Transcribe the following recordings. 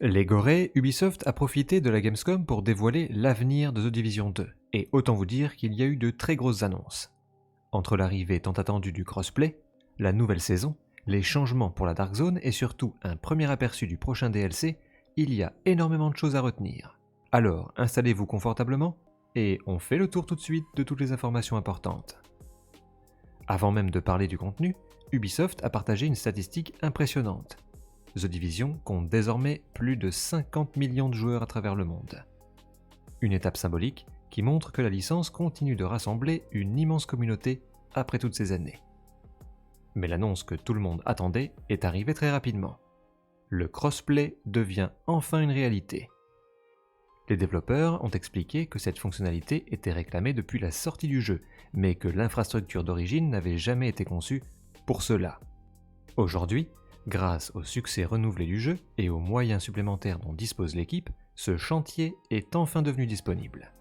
Légoré, Ubisoft a profité de la Gamescom pour dévoiler l'avenir de The Division 2, et autant vous dire qu'il y a eu de très grosses annonces. Entre l'arrivée tant attendue du crossplay, la nouvelle saison, les changements pour la Dark Zone et surtout un premier aperçu du prochain DLC, il y a énormément de choses à retenir. Alors installez-vous confortablement et on fait le tour tout de suite de toutes les informations importantes. Avant même de parler du contenu, Ubisoft a partagé une statistique impressionnante. The Division compte désormais plus de 50 millions de joueurs à travers le monde. Une étape symbolique qui montre que la licence continue de rassembler une immense communauté après toutes ces années. Mais l'annonce que tout le monde attendait est arrivée très rapidement. Le crossplay devient enfin une réalité. Les développeurs ont expliqué que cette fonctionnalité était réclamée depuis la sortie du jeu, mais que l'infrastructure d'origine n'avait jamais été conçue pour cela. Aujourd'hui, grâce au succès renouvelé du jeu et aux moyens supplémentaires dont dispose l'équipe, ce chantier est enfin devenu disponible.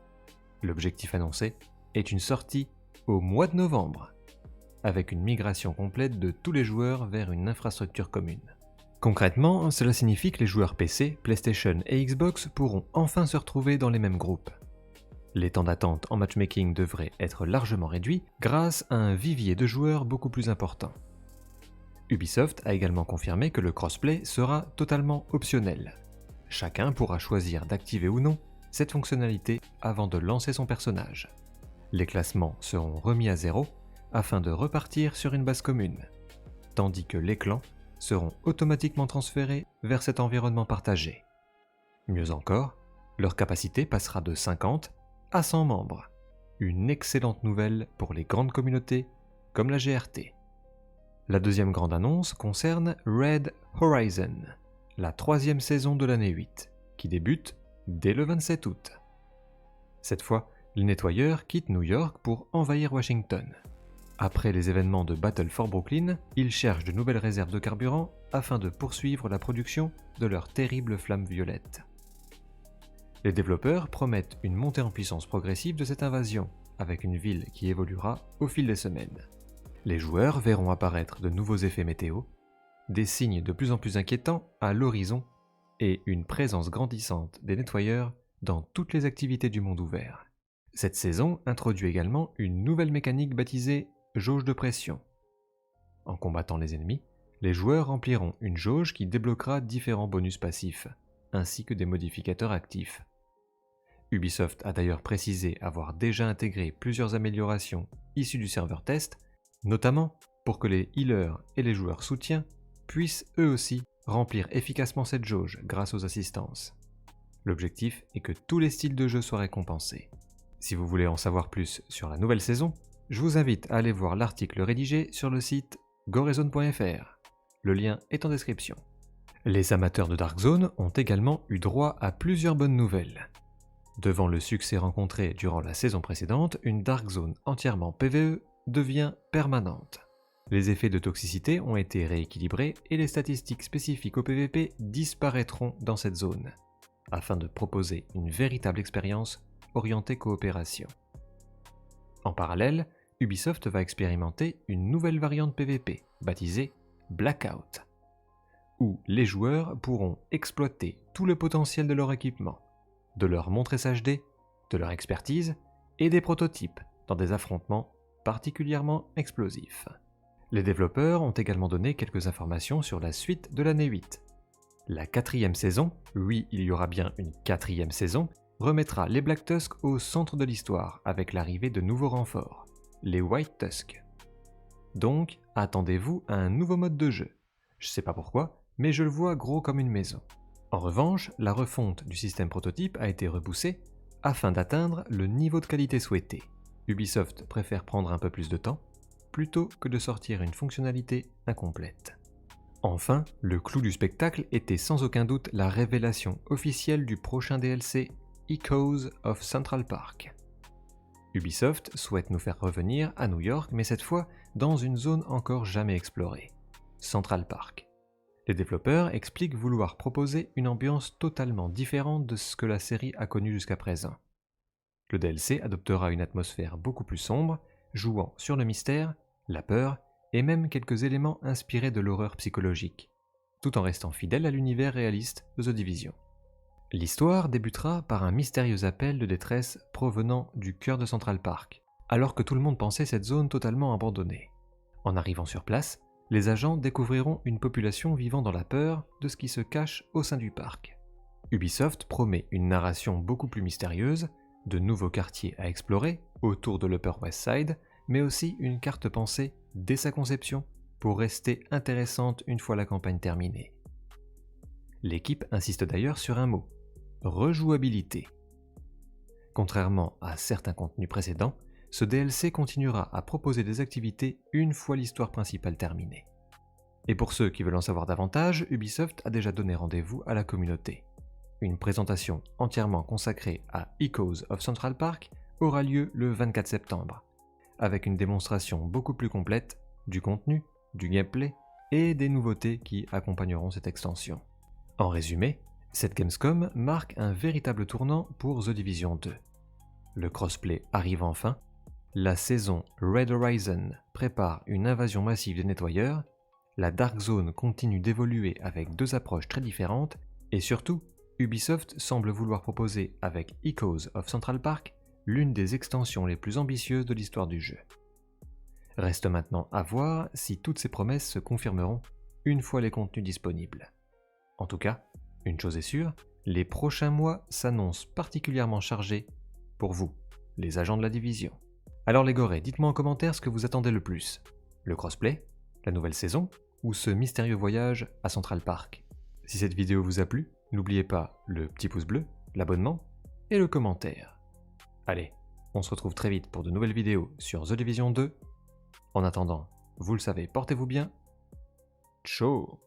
L'objectif annoncé est une sortie au mois de novembre, avec une migration complète de tous les joueurs vers une infrastructure commune. Concrètement, cela signifie que les joueurs PC, PlayStation et Xbox pourront enfin se retrouver dans les mêmes groupes. Les temps d'attente en matchmaking devraient être largement réduits grâce à un vivier de joueurs beaucoup plus important. Ubisoft a également confirmé que le crossplay sera totalement optionnel. Chacun pourra choisir d'activer ou non cette fonctionnalité avant de lancer son personnage. Les classements seront remis à zéro afin de repartir sur une base commune, tandis que les clans seront automatiquement transférés vers cet environnement partagé. Mieux encore, leur capacité passera de 50 à 100 membres, une excellente nouvelle pour les grandes communautés comme la GRT. La deuxième grande annonce concerne Red Horizon, la troisième saison de l'année 8, qui débute dès le 27 août. Cette fois, les nettoyeurs quittent New York pour envahir Washington. Après les événements de Battle for Brooklyn, ils cherchent de nouvelles réserves de carburant afin de poursuivre la production de leur terrible flamme violette. Les développeurs promettent une montée en puissance progressive de cette invasion, avec une ville qui évoluera au fil des semaines. Les joueurs verront apparaître de nouveaux effets météo, des signes de plus en plus inquiétants à l'horizon et une présence grandissante des nettoyeurs dans toutes les activités du monde ouvert. Cette saison introduit également une nouvelle mécanique baptisée jauge de pression. En combattant les ennemis, les joueurs rempliront une jauge qui débloquera différents bonus passifs, ainsi que des modificateurs actifs. Ubisoft a d'ailleurs précisé avoir déjà intégré plusieurs améliorations issues du serveur test, notamment pour que les healers et les joueurs soutiens puissent eux aussi remplir efficacement cette jauge grâce aux assistances. L'objectif est que tous les styles de jeu soient récompensés. Si vous voulez en savoir plus sur la nouvelle saison, je vous invite à aller voir l'article rédigé sur le site gorezone.fr. Le lien est en description. Les amateurs de Dark Zone ont également eu droit à plusieurs bonnes nouvelles. Devant le succès rencontré durant la saison précédente, une Dark Zone entièrement PvE devient permanente. Les effets de toxicité ont été rééquilibrés et les statistiques spécifiques au PvP disparaîtront dans cette zone, afin de proposer une véritable expérience orientée coopération. En parallèle, Ubisoft va expérimenter une nouvelle variante PvP, baptisée Blackout, où les joueurs pourront exploiter tout le potentiel de leur équipement, de leur montre SHD, de leur expertise et des prototypes dans des affrontements particulièrement explosifs. Les développeurs ont également donné quelques informations sur la suite de l'année 8. La 4e saison, oui il y aura bien une 4e saison, remettra les Black Tusk au centre de l'histoire avec l'arrivée de nouveaux renforts, les White Tusk. Donc, attendez-vous à un nouveau mode de jeu. Je sais pas pourquoi, mais je le vois gros comme une maison. En revanche, la refonte du système prototype a été repoussée afin d'atteindre le niveau de qualité souhaité. Ubisoft préfère prendre un peu plus de temps, plutôt que de sortir une fonctionnalité incomplète. Enfin, le clou du spectacle était sans aucun doute la révélation officielle du prochain DLC Echoes of Central Park. Ubisoft souhaite nous faire revenir à New York, mais cette fois dans une zone encore jamais explorée, Central Park. Les développeurs expliquent vouloir proposer une ambiance totalement différente de ce que la série a connu jusqu'à présent. Le DLC adoptera une atmosphère beaucoup plus sombre, jouant sur le mystère, la peur et même quelques éléments inspirés de l'horreur psychologique, tout en restant fidèle à l'univers réaliste de The Division. L'histoire débutera par un mystérieux appel de détresse provenant du cœur de Central Park, alors que tout le monde pensait cette zone totalement abandonnée. En arrivant sur place, les agents découvriront une population vivant dans la peur de ce qui se cache au sein du parc. Ubisoft promet une narration beaucoup plus mystérieuse, de nouveaux quartiers à explorer autour de l'Upper West Side, mais aussi une carte pensée dès sa conception pour rester intéressante une fois la campagne terminée. L'équipe insiste d'ailleurs sur un mot, rejouabilité. Contrairement à certains contenus précédents, ce DLC continuera à proposer des activités une fois l'histoire principale terminée. Et pour ceux qui veulent en savoir davantage, Ubisoft a déjà donné rendez-vous à la communauté. Une présentation entièrement consacrée à Echoes of Central Park aura lieu le 24 septembre, avec une démonstration beaucoup plus complète du contenu, du gameplay et des nouveautés qui accompagneront cette extension. En résumé, cette Gamescom marque un véritable tournant pour The Division 2. Le crossplay arrive enfin, la saison Red Horizon prépare une invasion massive des nettoyeurs, la Dark Zone continue d'évoluer avec deux approches très différentes, et surtout, Ubisoft semble vouloir proposer avec Echoes of Central Park l'une des extensions les plus ambitieuses de l'histoire du jeu. Reste maintenant à voir si toutes ces promesses se confirmeront une fois les contenus disponibles. En tout cas, une chose est sûre, les prochains mois s'annoncent particulièrement chargés pour vous, les agents de la division. Alors les gorés, dites-moi en commentaire ce que vous attendez le plus. Le crossplay, la nouvelle saison, ou ce mystérieux voyage à Central Park. Si cette vidéo vous a plu, n'oubliez pas le petit pouce bleu, l'abonnement et le commentaire. Allez, on se retrouve très vite pour de nouvelles vidéos sur The Division 2. En attendant, vous le savez, portez-vous bien. Ciao.